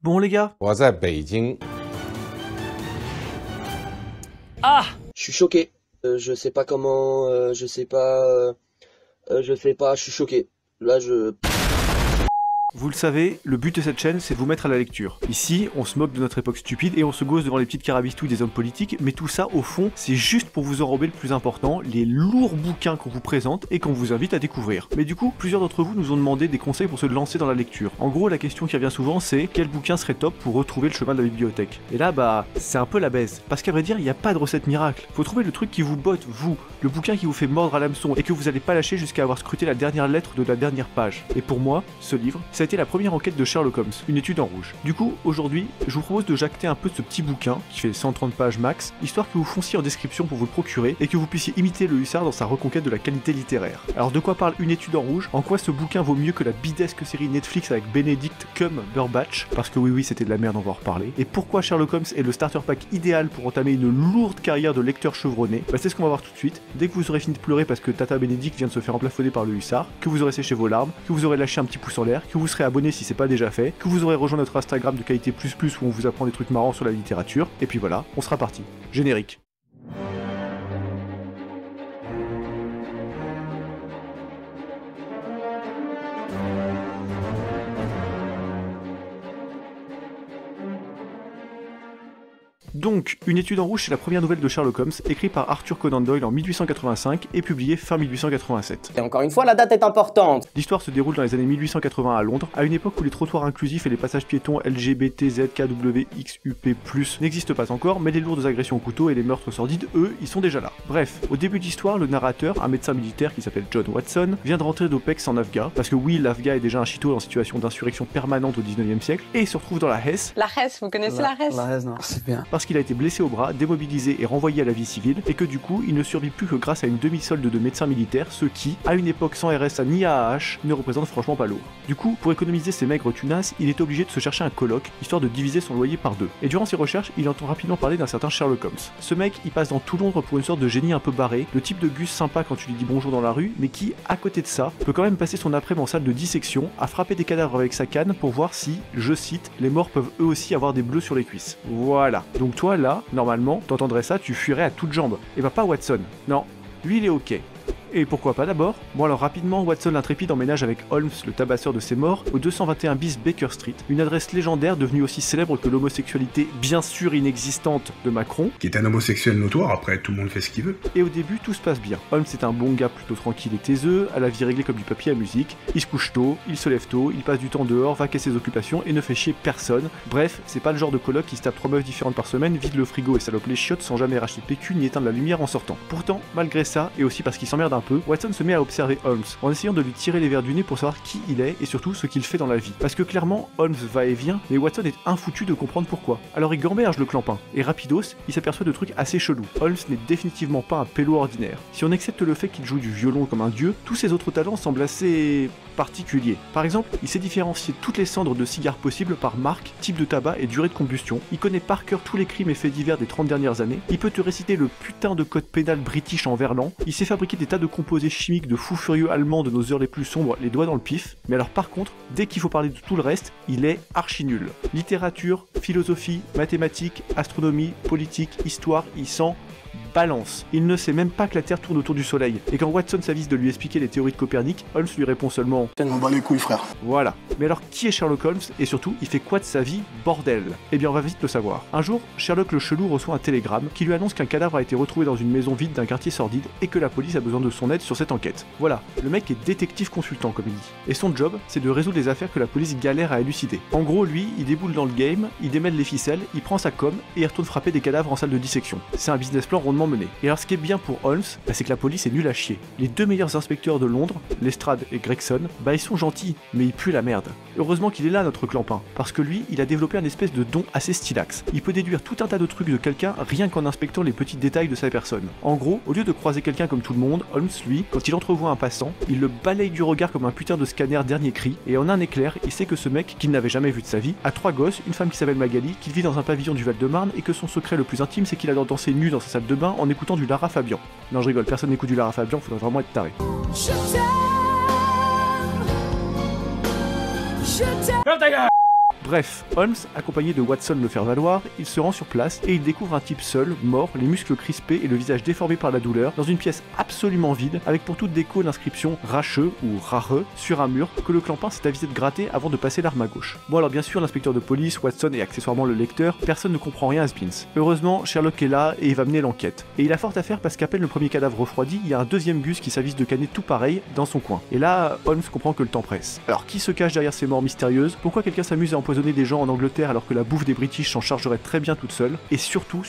Bon les gars, 我在北京。 Ah, Je suis choqué. Je sais pas comment. Je sais pas. Je suis choqué. Là, je. vous le savez, le but de cette chaîne, c'est de vous mettre à la lecture. Ici, on se moque de notre époque stupide et on se gausse devant les petites carabistouilles des hommes politiques, mais tout ça, au fond, c'est juste pour vous enrober le plus important, les lourds bouquins qu'on vous présente et qu'on vous invite à découvrir. Mais du coup, plusieurs d'entre vous nous ont demandé des conseils pour se lancer dans la lecture. En gros, la question qui revient souvent, c'est quel bouquin serait top pour retrouver le chemin de la bibliothèque. Et là, bah, c'est un peu la baise. Parce qu'à vrai dire, il n'y a pas de recette miracle. Faut trouver le truc qui vous botte, vous, le bouquin qui vous fait mordre à l'hameçon et que vous n'allez pas lâcher jusqu'à avoir scruté la dernière lettre de la dernière page. Et pour moi, ce livre, ça a été la première enquête de Sherlock Holmes, une étude en rouge. Du coup, aujourd'hui, je vous propose de jacter un peu ce petit bouquin, qui fait 130 pages max, histoire que vous fonciez en description pour vous le procurer et que vous puissiez imiter le hussard dans sa reconquête de la qualité littéraire. Alors de quoi parle une étude en rouge? En quoi ce bouquin vaut mieux que la bidesque série Netflix avec Benedict Cumberbatch? Parce que oui, c'était de la merde, on va en reparler. Et pourquoi Sherlock Holmes est le starter pack idéal pour entamer une lourde carrière de lecteur chevronné? Bah c'est ce qu'on va voir tout de suite. Dès que vous aurez fini de pleurer parce que Tata Benedict vient de se faire emplafonner par le hussard, que vous aurez séché vos larmes, que vous aurez lâché un petit pouce en l'air, que vous serez abonné si c'est pas déjà fait, que vous aurez rejoint notre Instagram de qualité plus où on vous apprend des trucs marrants sur la littérature, et puis voilà, on sera parti. Générique. Donc, une étude en rouge, c'est la première nouvelle de Sherlock Holmes, écrite par Arthur Conan Doyle en 1885 et publiée fin 1887. Et encore une fois, la date est importante. L'histoire se déroule dans les années 1880 à Londres, à une époque où les trottoirs inclusifs et les passages piétons LGBTZKWXUP+, n'existent pas encore, mais les lourdes agressions au couteau et les meurtres sordides, eux, ils sont déjà là. Bref, au début de l'histoire, le narrateur, un médecin militaire qui s'appelle John Watson, vient de rentrer d'Opex en Afghan, parce que oui, l'Afghan est déjà un chito en situation d'insurrection permanente au 19e siècle, et il se retrouve dans la Hesse. La Hesse, vous connaissez la Hesse? La Hesse, non, c'est bien. Parce qu'il a été blessé au bras, démobilisé et renvoyé à la vie civile, et que du coup, il ne survit plus que grâce à une demi-solde de médecins militaires, ce qui, à une époque sans RSA ni AAH, ne représente franchement pas lourd. Du coup, pour économiser ses maigres tunasses, il est obligé de se chercher un coloc, histoire de diviser son loyer par deux. Et durant ses recherches, il entend rapidement parler d'un certain Sherlock Holmes. Ce mec, il passe dans tout Londres pour une sorte de génie un peu barré, le type de Gus sympa quand tu lui dis bonjour dans la rue, mais qui, à côté de ça, peut quand même passer son après-midi en salle de dissection, à frapper des cadavres avec sa canne pour voir si, je cite, les morts peuvent eux aussi avoir des bleus sur les cuisses. Voilà. Donc toi, là, normalement, t'entendrais ça, tu fuirais à toutes jambes. Et bah pas Watson. Non, lui il est ok. Et pourquoi pas d'abord? Bon alors rapidement, Watson l'intrépide emménage avec Holmes, le tabasseur de ses morts, au 221 bis Baker Street, une adresse légendaire devenue aussi célèbre que l'homosexualité bien sûr inexistante de Macron. Qui est un homosexuel notoire, après tout le monde fait ce qu'il veut. Et au début, tout se passe bien. Holmes est un bon gars plutôt tranquille et taiseux, à la vie réglée comme du papier à musique, il se couche tôt, il se lève tôt, il passe du temps dehors, va qu'à ses occupations et ne fait chier personne. Bref, c'est pas le genre de coloc qui se tape 3 meufs différentes par semaine, vide le frigo et salope les chiottes sans jamais racheter de PQ ni éteindre la lumière en sortant. Pourtant, malgré ça, et aussi parce qu'il s'emmerde un peu, Watson se met à observer Holmes, en essayant de lui tirer les vers du nez pour savoir qui il est et surtout ce qu'il fait dans la vie. Parce que clairement, Holmes va et vient, mais Watson est infoutu de comprendre pourquoi. Alors il gamberge le clampin, et rapidos, il s'aperçoit de trucs assez chelous. Holmes n'est définitivement pas un pélo ordinaire. Si on accepte le fait qu'il joue du violon comme un dieu, tous ses autres talents semblent assez particuliers. Par exemple, il sait différencier toutes les cendres de cigares possibles par marque, type de tabac et durée de combustion. Il connaît par cœur tous les crimes et faits divers des 30 dernières années. Il peut te réciter le putain de code pénal british en verlan. Il sait fabriquer des tas de composés chimiques de fous furieux allemands de nos heures les plus sombres, les doigts dans le pif. Mais alors par contre, dès qu'il faut parler de tout le reste, il est archi nul. Littérature, philosophie, mathématiques, astronomie, politique, histoire, il s'en balance. Il ne sait même pas que la Terre tourne autour du Soleil. Et quand Watson s'avise de lui expliquer les théories de Copernic, Holmes lui répond seulement « On bat les couilles, frère. » Voilà. Mais alors, qui est Sherlock Holmes? Et surtout, il fait quoi de sa vie, bordel? Eh bien, on va vite le savoir. Un jour, Sherlock le chelou reçoit un télégramme qui lui annonce qu'un cadavre a été retrouvé dans une maison vide d'un quartier sordide et que la police a besoin de son aide sur cette enquête. Voilà. Le mec est détective consultant, comme il dit. Et son job, c'est de résoudre les affaires que la police galère à élucider. En gros, lui, il déboule dans le game, il démêle les ficelles, il prend sa com et il retourne frapper des cadavres en salle de dissection. C'est un business plan rondement mené. Et alors, ce qui est bien pour Holmes, c'est que la police est nulle à chier. Les deux meilleurs inspecteurs de Londres, Lestrade et Gregson, ils sont gentils, mais ils puent la merde. Heureusement qu'il est là, notre clampin, parce que lui, il a développé un espèce de don assez stylax. Il peut déduire tout un tas de trucs de quelqu'un rien qu'en inspectant les petits détails de sa personne. En gros, au lieu de croiser quelqu'un comme tout le monde, Holmes, lui, quand il entrevoit un passant, il le balaye du regard comme un putain de scanner dernier cri, et en un éclair, il sait que ce mec, qu'il n'avait jamais vu de sa vie, a 3 gosses, une femme qui s'appelle Magali, qu'il vit dans un pavillon du Val-de-Marne, et que son secret le plus intime, c'est qu'il adore danser nu dans sa salle de bain en écoutant du Lara Fabian. Non, je rigole, personne n'écoute du Lara Fabian, faudrait vraiment être taré. Bref, Holmes, accompagné de Watson le faire-valoir, il se rend sur place et il découvre un type seul, mort, les muscles crispés et le visage déformé par la douleur, dans une pièce absolument vide, avec pour toute déco l'inscription « Racheux » ou « Rareux » sur un mur que le clampin s'est avisé de gratter avant de passer l'arme à gauche. Bon alors bien sûr, l'inspecteur de police, Watson et accessoirement le lecteur, personne ne comprend rien à ce Beans. Heureusement, Sherlock est là et il va mener l'enquête. Et il a fort à faire parce qu'à peine le premier cadavre refroidi, il y a un deuxième Gus qui s'avise de canner tout pareil dans son coin. Et là, Holmes comprend que le temps presse. Alors qui se cache derrière ces morts mystérieuses? Pourquoi quelqu'un s'amuse à empoisonner des gens en Angleterre alors que la bouffe des British s'en chargerait très bien toute seule? Et surtout,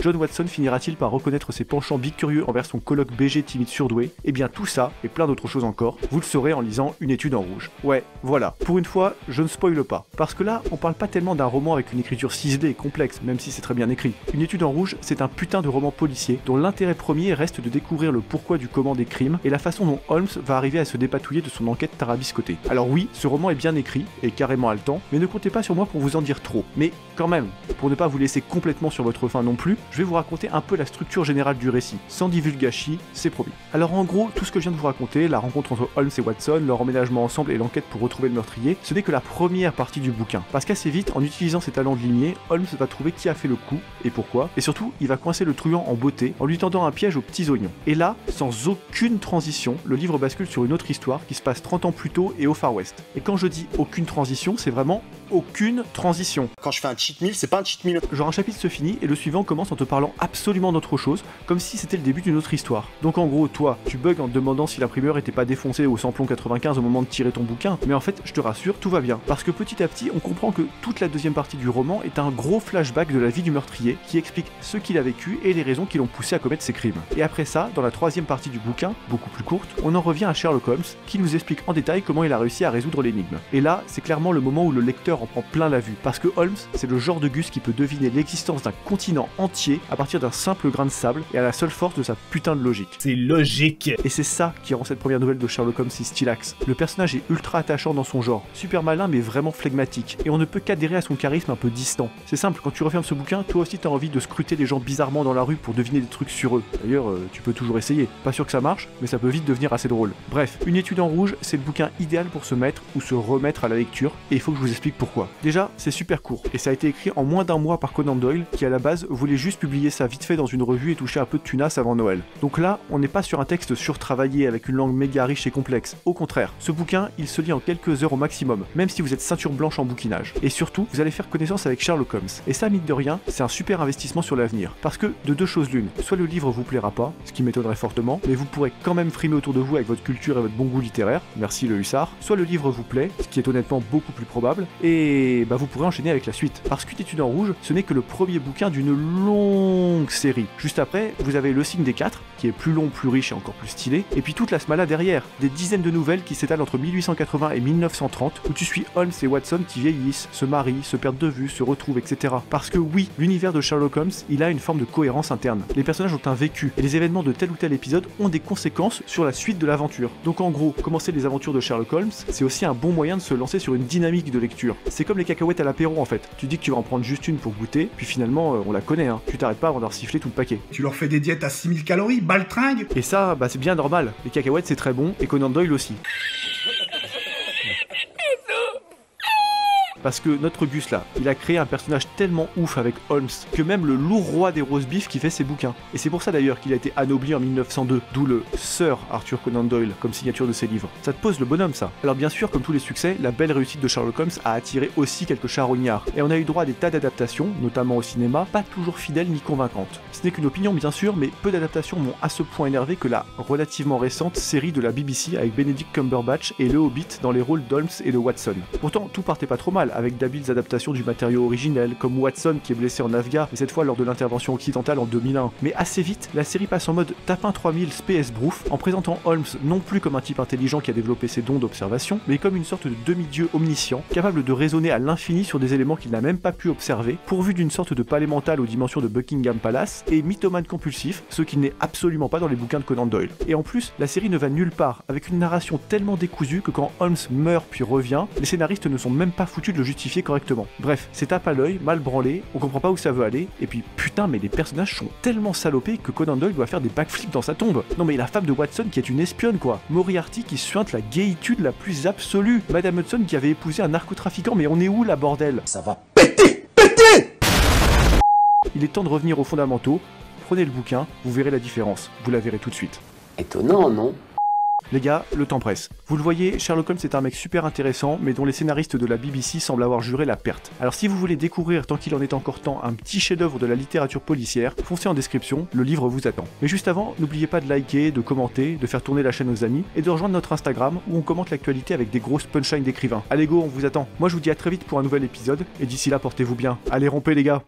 John Watson finira-t-il par reconnaître ses penchants bicurieux envers son coloc BG timide surdoué? Et bien tout ça, et plein d'autres choses encore, vous le saurez en lisant Une étude en rouge. Ouais, voilà, pour une fois, je ne spoile pas. Parce que là, on parle pas tellement d'un roman avec une écriture ciselée et complexe, même si c'est très bien écrit. Une étude en rouge, c'est un putain de roman policier, dont l'intérêt premier reste de découvrir le pourquoi du comment des crimes, et la façon dont Holmes va arriver à se dépatouiller de son enquête tarabiscotée. Alors oui, ce roman est bien écrit, et carrément haletant, mais ne comptez pas sur moi pour vous en dire trop. Mais quand même, pour ne pas vous laisser complètement sur votre faim non plus, je vais vous raconter un peu la structure générale du récit, sans divulgachi, c'est promis. Alors en gros, tout ce que je viens de vous raconter, la rencontre entre Holmes et Watson, leur emménagement ensemble et l'enquête pour retrouver le meurtrier, ce n'est que la première partie du bouquin. Parce qu'assez vite, en utilisant ses talents de limier, Holmes va trouver qui a fait le coup, et pourquoi, et surtout, il va coincer le truand en beauté, en lui tendant un piège aux petits oignons. Et là, sans aucune transition, le livre bascule sur une autre histoire qui se passe 30 ans plus tôt et au Far West. Et quand je dis aucune transition, c'est vraiment aucune transition. Quand je fais un cheat meal, c'est pas un cheat meal. Genre un chapitre se finit et le suivant commence en te parlant absolument d'autre chose, comme si c'était le début d'une autre histoire. Donc en gros, toi, tu bugs en te demandant si l'imprimeur était pas défoncé au samplon 95 au moment de tirer ton bouquin, mais en fait, je te rassure, tout va bien. Parce que petit à petit, on comprend que toute la deuxième partie du roman est un gros flashback de la vie du meurtrier qui explique ce qu'il a vécu et les raisons qui l'ont poussé à commettre ses crimes. Et après ça, dans la troisième partie du bouquin, beaucoup plus courte, on en revient à Sherlock Holmes qui nous explique en détail comment il a réussi à résoudre l'énigme. Et là, c'est clairement le moment où le lecteur en prend plein la vue, parce que Holmes, c'est le genre de Gus qui peut deviner l'existence d'un continent entier à partir d'un simple grain de sable et à la seule force de sa putain de logique. C'est logique. Et c'est ça qui rend cette première nouvelle de Sherlock Holmes si stylax. Le personnage est ultra attachant dans son genre, super malin mais vraiment flegmatique, et on ne peut qu'adhérer à son charisme un peu distant. C'est simple, quand tu refermes ce bouquin, toi aussi t'as envie de scruter les gens bizarrement dans la rue pour deviner des trucs sur eux. D'ailleurs, tu peux toujours essayer. Pas sûr que ça marche, mais ça peut vite devenir assez drôle. Bref, Une étude en rouge, c'est le bouquin idéal pour se mettre ou se remettre à la lecture, et il faut que je vous explique pourquoi. Déjà, c'est super court, et ça a été écrit en moins d'un mois par Conan Doyle, qui à la base voulait juste publier ça vite fait dans une revue et toucher un peu de tunas avant Noël. Donc là, on n'est pas sur un texte surtravaillé avec une langue méga riche et complexe. Au contraire, ce bouquin, il se lit en quelques heures au maximum, même si vous êtes ceinture blanche en bouquinage. Et surtout, vous allez faire connaissance avec Sherlock Holmes. Et ça, mine de rien, c'est un super investissement sur l'avenir. Parce que, de deux choses l'une, soit le livre vous plaira pas, ce qui m'étonnerait fortement, mais vous pourrez quand même frimer autour de vous avec votre culture et votre bon goût littéraire, merci le hussard, soit le livre vous plaît, ce qui est honnêtement beaucoup plus probable, et bah vous pourrez enchaîner avec la suite. Parce qu'Une étude en rouge, ce n'est que le premier bouquin d'une longue série. Juste après, vous avez Le Signe des Quatre, qui est plus long, plus riche et encore plus stylé, et puis toute la smala derrière, des dizaines de nouvelles qui s'étalent entre 1880 et 1930, où tu suis Holmes et Watson qui vieillissent, se marient, se perdent de vue, se retrouvent, etc. Parce que oui, l'univers de Sherlock Holmes, il a une forme de cohérence interne. Les personnages ont un vécu, et les événements de tel ou tel épisode ont des conséquences sur la suite de l'aventure. Donc en gros, commencer les aventures de Sherlock Holmes, c'est aussi un bon moyen de se lancer sur une dynamique de lecture. C'est comme les cacahuètes à l'apéro en fait. Tu dis que tu vas en prendre juste une pour goûter, puis finalement on la connaît, hein. Tu t'arrêtes pas avant d'avoir sifflé tout le paquet. Tu leur fais des diètes à 6000 calories, baltringue. Et ça, bah c'est bien normal. Les cacahuètes c'est très bon, et Conan Doyle aussi. Parce que notre Gus là, il a créé un personnage tellement ouf avec Holmes que même le lourd roi des roast beef qui fait ses bouquins. Et c'est pour ça d'ailleurs qu'il a été anobli en 1902, d'où le Sir Arthur Conan Doyle comme signature de ses livres. Ça te pose le bonhomme ça. Alors bien sûr, comme tous les succès, la belle réussite de Sherlock Holmes a attiré aussi quelques charognards. Et on a eu droit à des tas d'adaptations, notamment au cinéma, pas toujours fidèles ni convaincantes. Ce n'est qu'une opinion bien sûr, mais peu d'adaptations m'ont à ce point énervé que la relativement récente série de la BBC avec Benedict Cumberbatch et le Hobbit dans les rôles d'Holmes et de Watson. Pourtant, tout partait pas trop mal, avec d'habiles adaptations du matériau originel, comme Watson qui est blessé en Afghan, mais cette fois lors de l'intervention occidentale en 2001. Mais assez vite, la série passe en mode Tapin 3000 Space Brouf, en présentant Holmes non plus comme un type intelligent qui a développé ses dons d'observation, mais comme une sorte de demi-dieu omniscient, capable de raisonner à l'infini sur des éléments qu'il n'a même pas pu observer, pourvu d'une sorte de palais mental aux dimensions de Buckingham Palace, et mythomane compulsif, ce qu'il n'est absolument pas dans les bouquins de Conan Doyle. Et en plus, la série ne va nulle part, avec une narration tellement décousue que quand Holmes meurt puis revient, les scénaristes ne sont même pas foutus de le justifier correctement. Bref, c'est tape à l'œil, mal branlé, on comprend pas où ça veut aller, et puis putain mais les personnages sont tellement salopés que Conan Doyle doit faire des backflips dans sa tombe. Non mais la femme de Watson qui est une espionne quoi, Moriarty qui suinte la gaïtude la plus absolue, Madame Hudson qui avait épousé un narcotrafiquant, mais on est où là bordel? Ça va péter. Il est temps de revenir aux fondamentaux, prenez le bouquin, vous verrez la différence, vous la verrez tout de suite. Étonnant, non? Les gars, le temps presse. Vous le voyez, Sherlock Holmes est un mec super intéressant, mais dont les scénaristes de la BBC semblent avoir juré la perte. Alors si vous voulez découvrir, tant qu'il en est encore temps, un petit chef-d'œuvre de la littérature policière, foncez en description, le livre vous attend. Mais juste avant, n'oubliez pas de liker, de commenter, de faire tourner la chaîne aux amis, et de rejoindre notre Instagram, où on commente l'actualité avec des grosses punchlines d'écrivains. Allez go, on vous attend. Moi je vous dis à très vite pour un nouvel épisode, et d'ici là portez-vous bien. Allez rompez les gars.